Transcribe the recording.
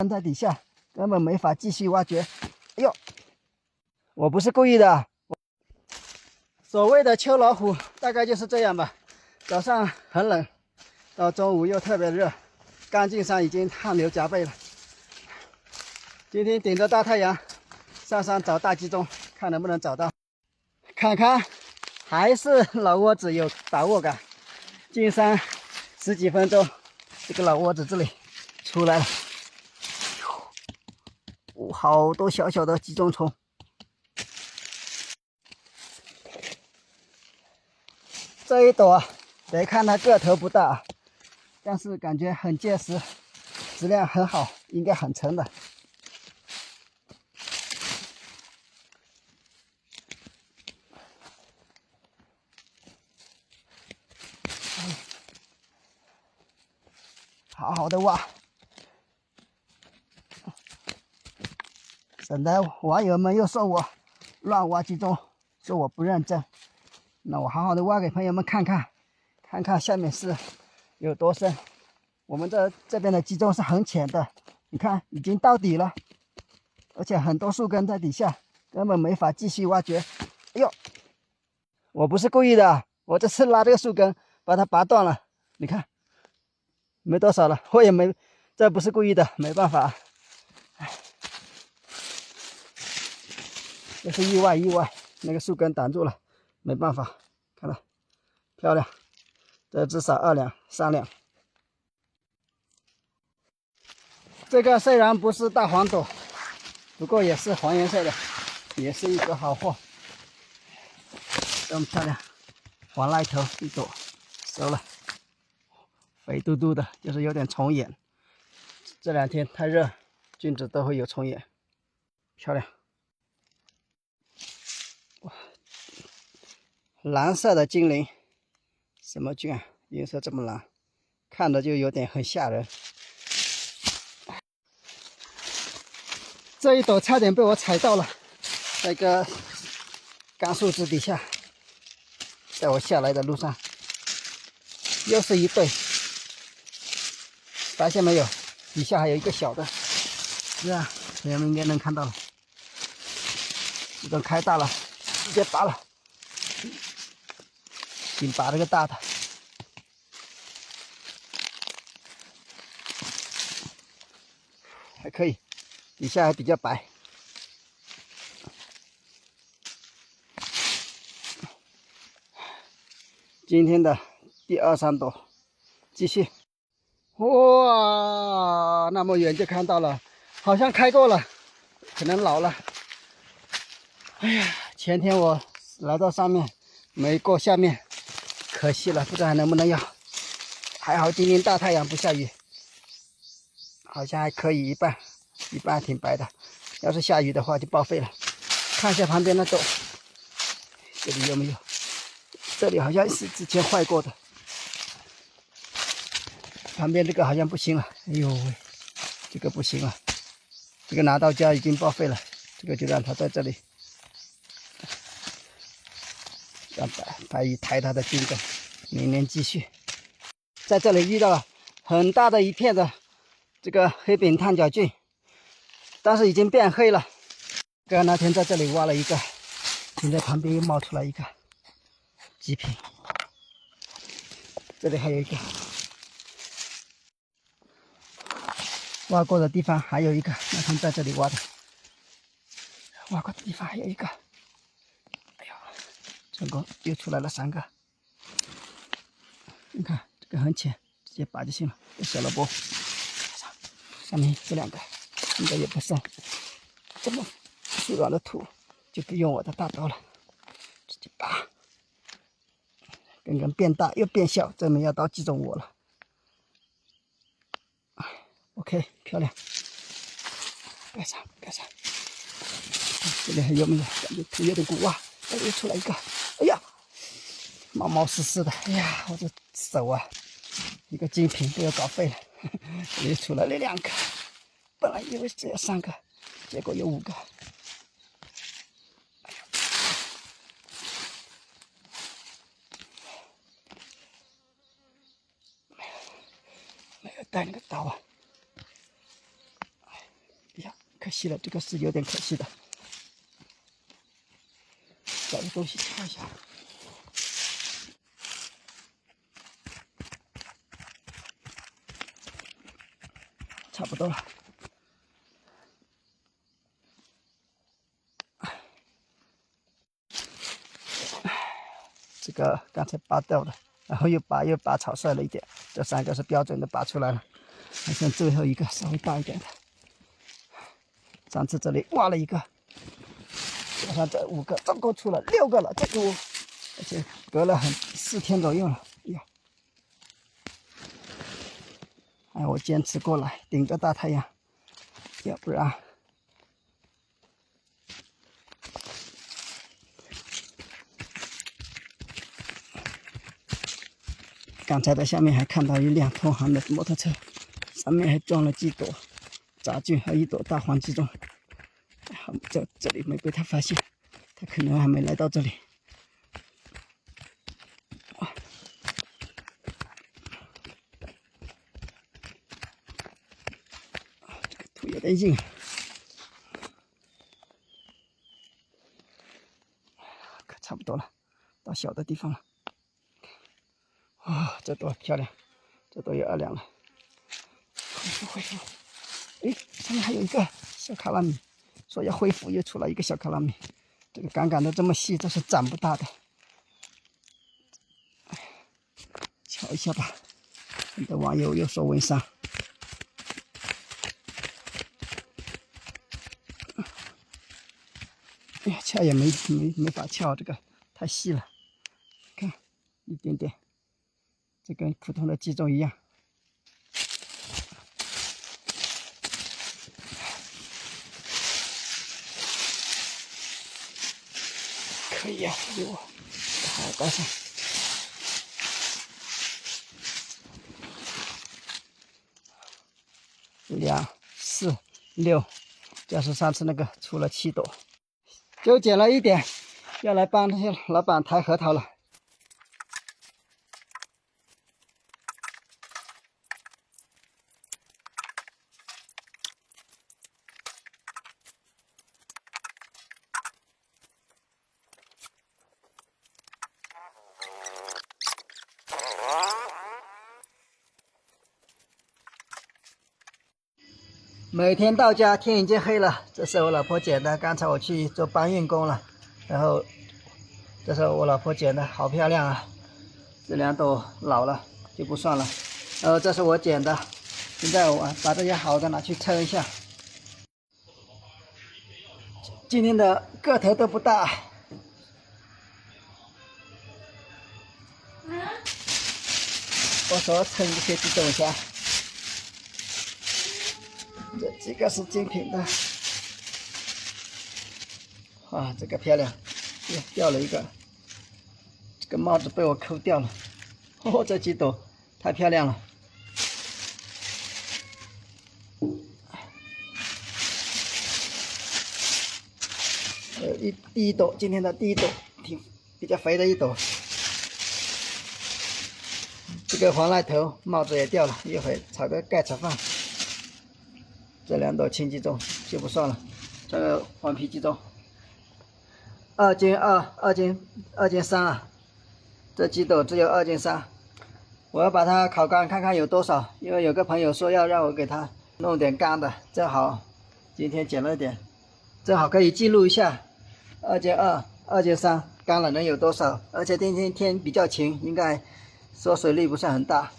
在底下，根本没法继续挖掘。哎呦，我不是故意的。所谓的秋老虎大概就是这样吧。早上很冷，到中午又特别热，干劲上已经汗流浃背了。今天顶着大太阳上山找大鸡中，看能不能找到。看看，还是老窝子有把握感。进山10几分钟，这个老窝子这里出来了。好多小小的鸡中虫。这一朵别看它个头不大，但是感觉很结实，质量很好，应该很沉的。好好的挖，省得网友们又说我乱挖鸡中，说我不认真。那我好好的挖给朋友们看看，看看下面是有多深。我们这边的鸡中是很浅的，你看已经到底了，而且很多树根在底下，根本没法继续挖掘。哎呦，我不是故意的，我这次拉这个树根把它拔断了，你看没多少了，我也没，这不是故意的，没办法。这是意外，那个树根挡住了，没办法。看到漂亮，这至少2两3两。这个虽然不是大黄朵，不过也是黄颜色的，也是一个好货。这么漂亮，黄赖头一朵，熟了，肥嘟嘟的，就是有点虫眼。这2天太热，菌子都会有虫眼，漂亮。哇，蓝色的精灵，什么菌啊？颜色这么蓝，看着就有点很吓人。这一朵差点被我踩到了，那个干树枝底下，在我下来的路上，又是一对，发现没有？底下还有一个小的，是啊，朋友们应该能看到了，这种开大了，直接拔了，先拔这个大的。还可以，底下还比较白。今天的第2、3朵，继续。哇，那么远就看到了，好像开过了，可能老了。哎呀，前天我来到上面，没过下面，可惜了，不知道还能不能要。还好今天大太阳不下雨，好像还可以一半还挺白的。要是下雨的话就报废了。看一下旁边那朵，这里有没有？这里好像是之前坏过的。旁边这个好像不行了，哎呦喂，这个不行了，这个拿到家已经报废了，这个就让它在这里，让白蚁抬它的菌种，明年继续。在这里遇到了很大的一片的这个黑柄炭角菌，但是已经变黑了。刚刚那天在这里挖了一个，现在旁边又冒出来一个极品，这里还有一个。挖过的地方还有一个，那天在这里挖的，挖过的地方还有一个，哎呀，成功又出来了3个。你看这个很浅，直接拔就行了。这小萝卜上面这2个应该也不深，这么粗软的土就不用我的大刀了，直接拔。根根变大又变小，证明要到击中我了。OK， 漂亮，盖上。这里还有没有？感觉土有点鼓啊！这里又出来一个，哎呀，毛毛湿湿的，哎呀，我这手啊，一个精品都要搞废了。这里又出来了2个，本来以为只有3个，结果有5个。哎呀，没有带那个刀啊。可惜了，这个是有点可惜的。找个东西敲一下。差不多了。这个刚才拔掉的，然后又拔草率了一点，这3个是标准的拔出来了，还剩最后一个稍微大一点的。上次这里挖了一个，加上这5个，总共出了6个了，这个我，而且隔了4天左右了，哎呀，哎，我坚持过来，顶着大太阳，要不然。刚才在下面还看到一辆通行的摩托车，上面还装了几朵杂菌和1朵大黄鸡枞。好，这里没被他发现，他可能还没来到这里。哇！这个土有点硬，可差不多了，到小的地方了。啊、这朵漂亮，这朵有2两了。恢复！哎，上面还有一个小卡拉米，说要恢复，又出来一个小卡拉米。这个杆杆的这么细，这是长不大的。瞧一下吧，很多网友又说温伤。哎呀，撬也没法撬，这个太细了，看一点点。这跟普通的鸡枞一样，可以啊，给我好高上。2、4、6，就是上次那个出了7朵，就捡了一点，要来帮这些老板抬核桃了。每天到家天已经黑了，这是我老婆捡的。刚才我去做搬运工了，然后这是我老婆捡的，好漂亮啊！这2朵老了就不算了，然后这是我捡的。现在我把这些好的拿去称一下。今天的个头都不大，我说称一些鸡枞一下。这几个是精品的，哇，这个漂亮，掉了一个，这个帽子被我抠掉了。哦，这几朵太漂亮了。第一朵，今天的第一朵，比较肥的一朵。这个黄赖头帽子也掉了，一会炒个盖炒饭。这2朵青鸡枞就不算了，这个黄皮鸡枞，2斤2斤3啊，这几朵只有2斤3，我要把它烤干看看有多少，因为有个朋友说要让我给他弄点干的，正好今天捡了点，正好可以记录一下2斤2斤3干了能有多少，而且今天天比较晴，应该缩水率不是很大。